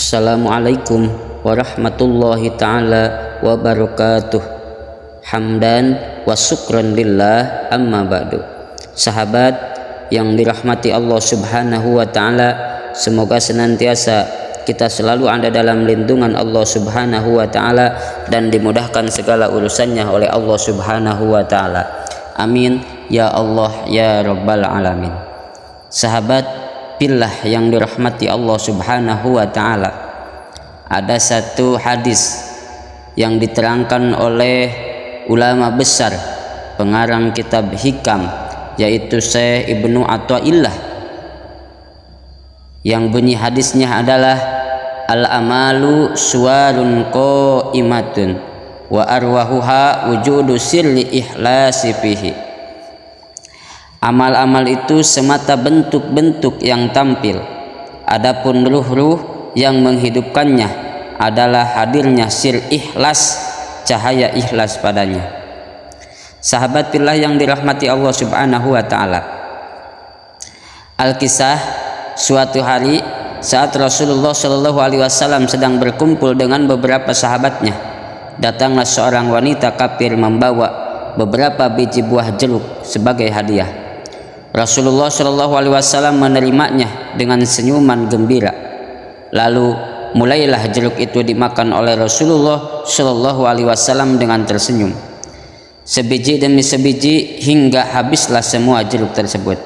Assalamualaikum warahmatullahi ta'ala wabarakatuh. Hamdan wa syukran lillah, amma ba'du. Sahabat yang dirahmati Allah subhanahu wa ta'ala, semoga senantiasa kita selalu ada dalam lindungan Allah subhanahu wa ta'ala dan dimudahkan segala urusannya oleh Allah subhanahu wa ta'ala. Amin ya Allah ya rabbal alamin. Sahabat billah yang dirahmati Allah subhanahu wa ta'ala, ada satu hadis yang diterangkan oleh ulama besar pengarang kitab hikam, yaitu Syekh Ibnu Athaillah, yang bunyi hadisnya adalah al-amalu suwarun qaimatun wa arwahuha wujudu sirri ikhlasi fihi. Amal-amal itu semata bentuk-bentuk yang tampil, adapun ruh-ruh yang menghidupkannya adalah hadirnya sir ikhlas, cahaya ikhlas padanya. Sahabat fillah yang dirahmati Allah subhanahu wa ta'ala, Al-Kisah, suatu hari saat Rasulullah Shallallahu Alaihi Wasallam sedang berkumpul dengan beberapa sahabatnya, datanglah seorang wanita kafir membawa beberapa biji buah jeruk sebagai hadiah. Rasulullah Shallallahu Alaihi Wasallam menerimanya dengan senyuman gembira. Lalu mulailah jeruk itu dimakan oleh Rasulullah Shallallahu Alaihi Wasallam dengan tersenyum, sebiji demi sebiji hingga habislah semua jeruk tersebut.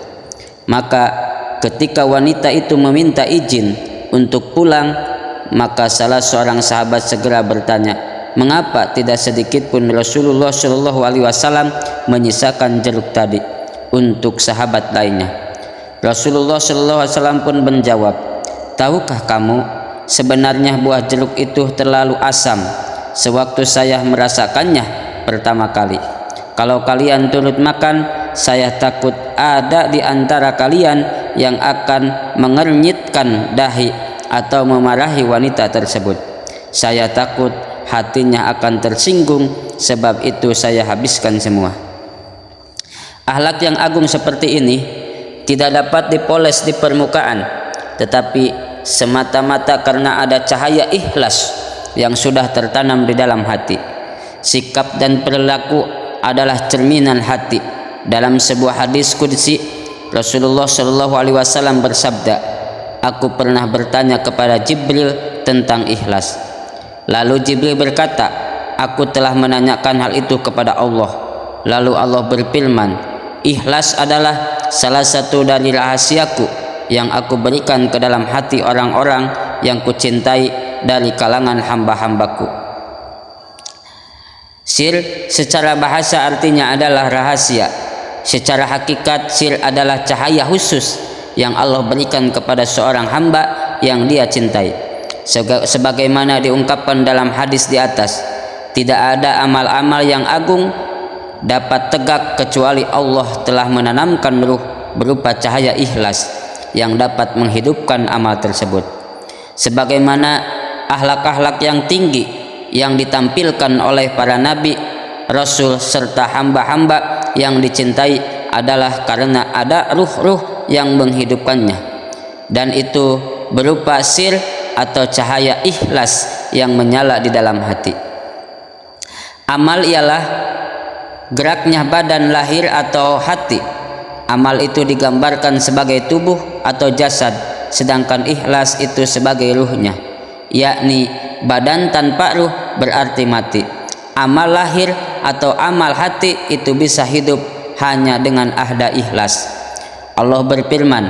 Maka ketika wanita itu meminta izin untuk pulang, maka salah seorang sahabat segera bertanya, mengapa tidak sedikit pun Rasulullah Shallallahu Alaihi Wasallam menyisakan jeruk tadi untuk sahabat lainnya? Rasulullah Shallallahu Alaihi Wasallam pun menjawab, tahukah kamu, sebenarnya buah jeruk itu terlalu asam sewaktu saya merasakannya pertama kali. Kalau kalian turut makan, saya takut ada di antara kalian yang akan mengernyitkan dahi atau memarahi wanita tersebut. Saya takut hatinya akan tersinggung, sebab itu saya habiskan semua. Akhlak yang agung seperti ini tidak dapat dipoles di permukaan, tetapi semata-mata karena ada cahaya ikhlas yang sudah tertanam di dalam hati. Sikap dan perilaku adalah cerminan hati. Dalam sebuah hadis qudsi, Rasulullah Shallallahu Alaihi Wasallam bersabda, aku pernah bertanya kepada Jibril tentang ikhlas. Lalu Jibril berkata, aku telah menanyakan hal itu kepada Allah. Lalu Allah berfirman, ikhlas adalah salah satu dari rahasiaku yang aku berikan ke dalam hati orang-orang yang kucintai dari kalangan hamba-hambaku. Sir secara bahasa artinya adalah rahasia. Secara hakikat sir adalah cahaya khusus yang Allah berikan kepada seorang hamba yang dia cintai. Sebagaimana diungkapkan dalam hadis di atas, tidak ada amal-amal yang agung dapat tegak kecuali Allah telah menanamkan ruh berupa cahaya ikhlas yang dapat menghidupkan amal tersebut. Sebagaimana akhlak-akhlak yang tinggi yang ditampilkan oleh para nabi, rasul serta hamba-hamba yang dicintai adalah karena ada ruh-ruh yang menghidupkannya, dan itu berupa sir atau cahaya ikhlas yang menyala di dalam hati. Amal ialah geraknya badan lahir atau hati. Amal itu digambarkan sebagai tubuh atau jasad, sedangkan ikhlas itu sebagai ruhnya, yakni badan tanpa ruh berarti mati. Amal lahir atau amal hati itu bisa hidup hanya dengan ahda ikhlas. Allah berfirman,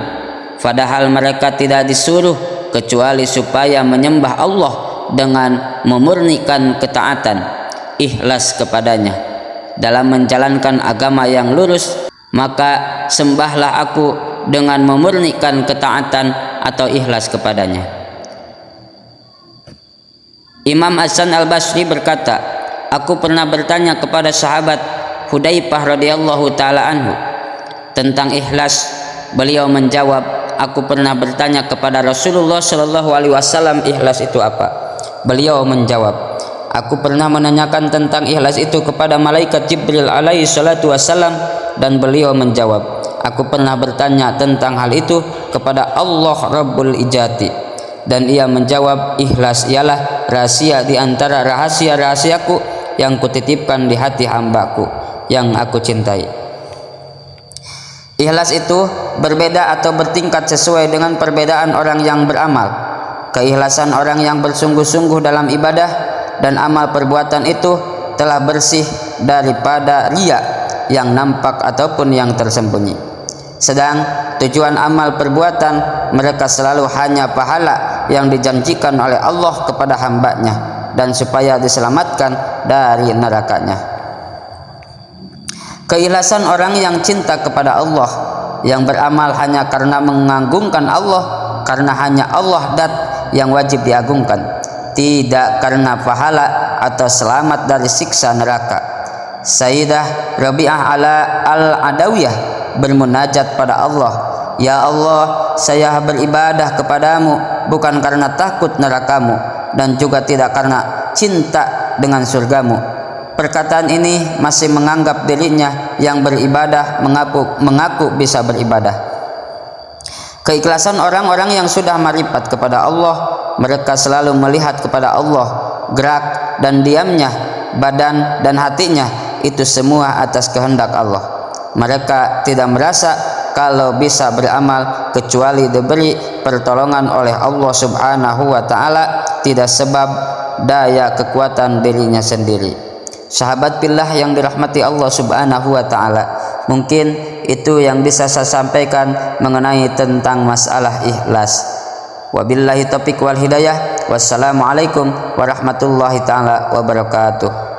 padahal mereka tidak disuruh kecuali supaya menyembah Allah dengan memurnikan ketaatan, ikhlas kepadanya dalam menjalankan agama yang lurus. Maka sembahlah aku dengan memurnikan ketaatan atau ikhlas kepadanya. Imam Hasan Al-Basri berkata, aku pernah bertanya kepada sahabat Hudzaifah radhiyallahu taala anhu tentang ikhlas. Beliau menjawab, aku pernah bertanya kepada Rasulullah Shallallahu Alaihi Wasallam, ikhlas itu apa? Beliau menjawab, aku pernah menanyakan tentang ikhlas itu kepada malaikat Jibril alaihi salatu wassalam, dan beliau menjawab, aku pernah bertanya tentang hal itu kepada Allah Rabbul Ijati. Dan ia menjawab, ikhlas ialah rahasia di antara rahasia-rahasiaku yang kutitipkan di hati hambaku yang aku cintai. Ikhlas itu berbeda atau bertingkat sesuai dengan perbedaan orang yang beramal. Keikhlasan orang yang bersungguh-sungguh dalam ibadah dan amal perbuatan itu telah bersih daripada riya yang nampak ataupun yang tersembunyi. Sedang tujuan amal perbuatan mereka selalu hanya pahala yang dijanjikan oleh Allah kepada hambanya dan supaya diselamatkan dari nerakanya. Keikhlasan orang yang cinta kepada Allah, yang beramal hanya karena mengagungkan Allah, karena hanya Allah dat yang wajib diagungkan, tidak karena pahala atau selamat dari siksa neraka. Sayyidah Rabi'ah al-Adawiyah bermunajat pada Allah, ya Allah, saya beribadah kepadamu bukan karena takut nerakamu dan juga tidak karena cinta dengan surgamu. Perkataan ini masih menganggap dirinya yang beribadah mengaku bisa beribadah. Keikhlasan orang-orang yang sudah marifat kepada Allah, mereka selalu melihat kepada Allah, gerak dan diamnya, badan dan hatinya itu semua atas kehendak Allah. Mereka tidak merasa kalau bisa beramal kecuali diberi pertolongan oleh Allah Subhanahu wa taala, tidak sebab daya kekuatan dirinya sendiri. Sahabat billah yang dirahmati Allah Subhanahu wa taala, mungkin itu yang bisa saya sampaikan mengenai tentang masalah ikhlas. Wabillahi taufiq wal hidayah. Wassalamualaikum warahmatullahi taala wabarakatuh.